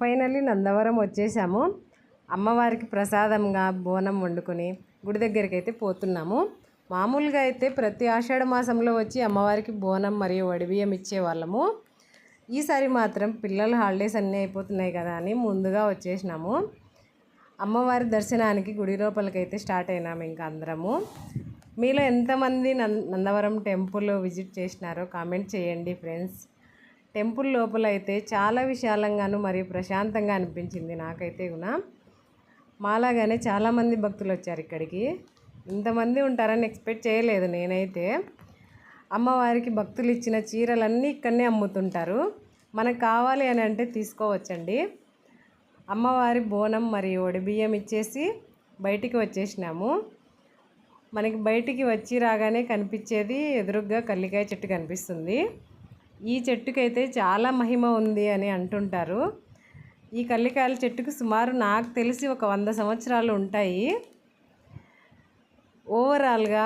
Finally Nandavaram వచ్చేసాము. అమ్మవారికి ప్రసాదంగా బోనం వండుకొని గుడి దగ్గరికి అయితే పోతున్నాము. మామూలుగా అయితే ప్రతి ఆషాఢ మాసంలో వచ్చి అమ్మవారికి బోనం మరియు వడిబియ్యం ఇచ్చేవాళ్ళము. ఈసారి మాత్రం పిల్లల హాలిడేస్ అన్నీ అయిపోతున్నాయి కదా అని ముందుగా వచ్చేసినాము. అమ్మవారి దర్శనానికి గుడి లోపలికైతే స్టార్ట్ అయినాము. ఇంకా అందరము మీలో ఎంతమంది నందవరం టెంపుల్ విజిట్ చేసినారో కామెంట్ చేయండి ఫ్రెండ్స్. టెంపుల్ లోపల అయితే చాలా విశాలంగాను మరియు ప్రశాంతంగా అనిపించింది నాకైతే కూడా. మాలాగానే చాలామంది భక్తులు వచ్చారు ఇక్కడికి. ఇంతమంది ఉంటారని ఎక్స్పెక్ట్ చేయలేదు నేనైతే. అమ్మవారికి భక్తులు ఇచ్చిన చీరలన్నీ ఇక్కడనే అమ్ముతుంటారు. మనకు కావాలి అని అంటే తీసుకోవచ్చండి. అమ్మవారి బోనం మరియు వడిబియ్యం ఇచ్చేసి బయటికి వచ్చేసినాము. మనకి బయటికి వచ్చి రాగానే కనిపించేది ఎదురుగ్గా కల్లికాయ చెట్టు కనిపిస్తుంది. ఈ చెట్టుకైతే చాలా మహిమ ఉంది అని అంటుంటారు. ఈ కల్లికాయల చెట్టుకు సుమారు నాకు తెలిసి ఒక 100 సంవత్సరాలు ఉంటాయి. ఓవరాల్గా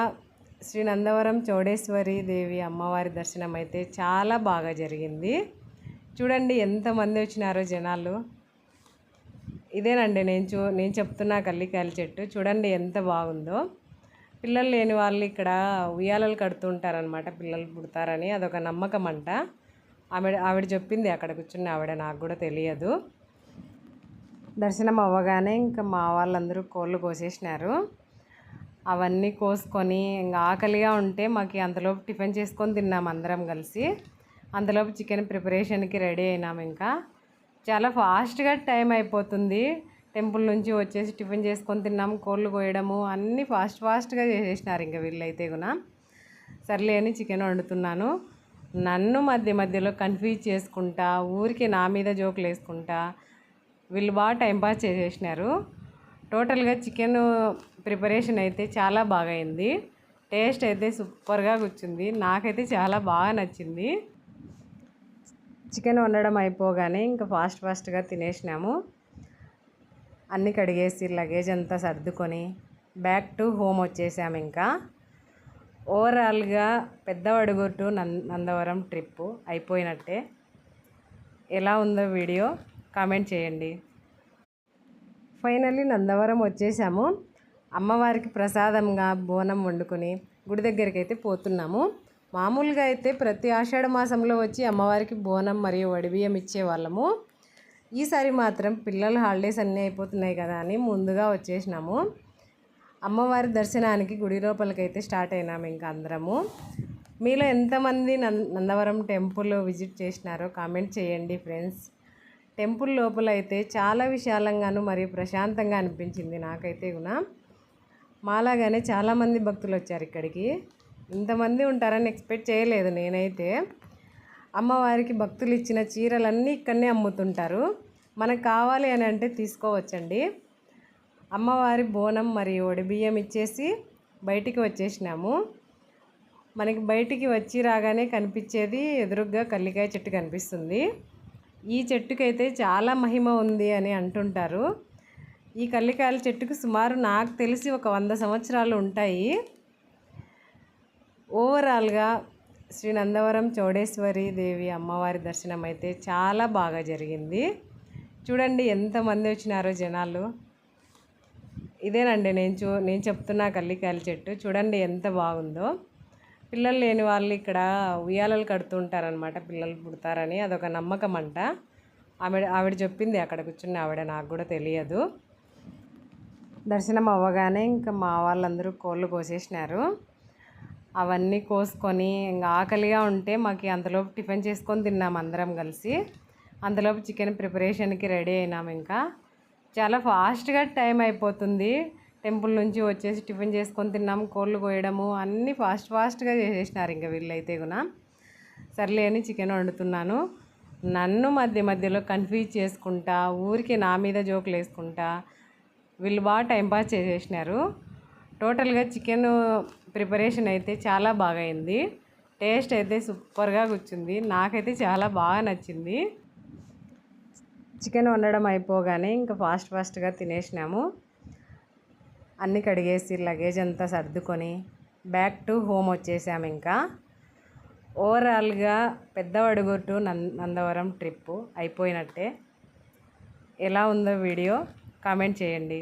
శ్రీ నందవరం చౌడేశ్వరి దేవి అమ్మవారి దర్శనం అయితే చాలా బాగా జరిగింది. చూడండి ఎంతమంది వచ్చినారో జనాలు. ఇదేనండి నేను చెప్తున్న కల్లికాయల చెట్టు. చూడండి ఎంత బాగుందో. పిల్లలు లేని వాళ్ళు ఇక్కడ ఉయ్యాలలు కడుతుంటారనమాట, పిల్లలు పుడతారని. అదొక నమ్మకం అంట. ఆవిడ చెప్పింది అక్కడ కూర్చున్న ఆవిడ, నాకు కూడా తెలియదు. దర్శనం అవ్వగానే ఇంకా మా వాళ్ళందరూ కోళ్ళు కోసేసినారు. అవన్నీ కోసుకొని ఇంకా ఆకలిగా ఉంటే మాకు అంతలోపు టిఫిన్ చేసుకొని తిన్నాము అందరం కలిసి. అంతలోపు చికెన్ ప్రిపరేషన్కి రెడీ అయినాము. ఇంకా చాలా ఫాస్ట్గా టైం అయిపోతుంది. టెంపుల్ నుంచి వచ్చేసి టిఫిన్ చేసుకొని తిన్నాము, కోళ్ళు కోయడము అన్నీ ఫాస్ట్గా చేసేసినారు ఇంకా వీళ్ళైతే కూడా. సర్లే అని చికెన్ వండుతున్నాను. నన్ను మధ్యలో కన్ఫ్యూజ్ చేసుకుంటా, ఊరికి నా మీద జోకులు వేసుకుంటా వీళ్ళు బాగా టైంపాస్ చేసేసినారు. టోటల్గా చికెన్ ప్రిపరేషన్ అయితే చాలా బాగా అయింది. టేస్ట్ అయితే సూపర్గా కూర్చుంది. నాకైతే చాలా బాగా నచ్చింది. చికెన్ వండడం అయిపోగానే ఇంకా ఫాస్ట్గా తినేసినాము. అన్నీ కడిగేసి లగేజ్ అంతా సర్దుకొని బ్యాక్ టు హోమ్ వచ్చేసాము. ఇంకా ఓవరాల్గా పెద్దవడుగు టు నందవరం ట్రిప్పు అయిపోయినట్టే. ఎలా ఉందో వీడియో కామెంట్ చేయండి. ఫైనల్లీ నందవరం వచ్చేసాము. అమ్మవారికి ప్రసాదంగా బోనం వండుకొని గుడి దగ్గరికి అయితే పోతున్నాము. మామూలుగా అయితే ప్రతి ఆషాఢ మాసంలో వచ్చి అమ్మవారికి బోనం మరియు వడిబియ్యం ఇచ్చేవాళ్ళము. ఈసారి మాత్రం పిల్లల హాలిడేస్ అన్నీ అయిపోతున్నాయి కదా అని ముందుగా వచ్చేసినాము. అమ్మవారి దర్శనానికి గుడి లోపలికైతే స్టార్ట్ అయినాము. ఇంకా అందరము మీలో ఎంతమంది నందవరం టెంపుల్ విజిట్ చేసినారో కామెంట్ చేయండి ఫ్రెండ్స్. టెంపుల్ లోపల అయితే చాలా విశాలంగాను మరియు ప్రశాంతంగా అనిపించింది నాకైతే కూడా. మాలాగానే చాలామంది భక్తులు వచ్చారు ఇక్కడికి. ఇంతమంది ఉంటారని ఎక్స్పెక్ట్ చేయలేదు నేనైతే. అమ్మవారికి భక్తులు ఇచ్చిన చీరలన్నీ ఇక్కడనే అమ్ముతుంటారు. మనకు కావాలి అని అంటే తీసుకోవచ్చండి. అమ్మవారి బోనం మరియు వడిబియ్యం ఇచ్చేసి బయటికి వచ్చేసినాము. మనకి బయటికి వచ్చి రాగానే కనిపించేది ఎదురుగ్గా కల్లికాయ చెట్టు కనిపిస్తుంది. ఈ చెట్టుకైతే చాలా మహిమ ఉంది అని అంటుంటారు. ఈ కల్లికాయల చెట్టుకు సుమారు నాకు తెలిసి ఒక 100 సంవత్సరాలు ఉంటాయి. ఓవరాల్గా శ్రీ నందవరం చౌడేశ్వరి దేవి అమ్మవారి దర్శనం అయితే చాలా బాగా జరిగింది. చూడండి ఎంతమంది వచ్చినారో జనాలు. ఇదేనండి నేను చెప్తున్న కల్లికాయల చెట్టు. చూడండి ఎంత బాగుందో. పిల్లలు లేని వాళ్ళు ఇక్కడ ఉయ్యాలలు కడుతుంటారనమాట, పిల్లలు పుడతారని. అదొక నమ్మకం అంట. ఆవిడ చెప్పింది అక్కడ కూర్చున్న ఆవిడ, నాకు కూడా తెలియదు. దర్శనం అవ్వగానే ఇంకా మా వాళ్ళందరూ కోళ్ళు కోసేసినారు. అవన్నీ కోసుకొని ఇంకా ఆకలిగా ఉంటే మాకు అంతలోపు టిఫిన్ చేసుకొని తిన్నాము అందరం కలిసి. అంతలోపు చికెన్ ప్రిపరేషన్కి రెడీ అయినాము. ఇంకా చాలా ఫాస్ట్గా టైం అయిపోతుంది. టెంపుల్ నుంచి వచ్చేసి టిఫిన్ చేసుకొని తిన్నాము, కోళ్ళు కోయడము అన్నీ ఫాస్ట్గా చేసేసినారు ఇంకా వీళ్ళైతే కూడా. సర్లే అని చికెన్ వండుతున్నాను. నన్ను మధ్యలో కన్ఫ్యూజ్ చేసుకుంటా, ఊరికి నా మీద జోకులు వేసుకుంటా వీళ్ళు బాగా టైంపాస్ చేసేసినారు. టోటల్గా చికెన్ ప్రిపరేషన్ అయితే చాలా బాగా అయింది. టేస్ట్ అయితే సూపర్గా కూర్చుంది. నాకైతే చాలా బాగా నచ్చింది. చికెన్ వండడం అయిపోగానే ఇంకా ఫాస్ట్గా తినేసినాము. అన్నీ కడిగేసి లగేజ్ అంతా సర్దుకొని బ్యాక్ టు హోమ్ వచ్చేసాము. ఇంకా ఓవరాల్గా పెద్దవడుగు టు నందవరం ట్రిప్పు అయిపోయినట్టే. ఎలా ఉందో వీడియో కామెంట్ చేయండి.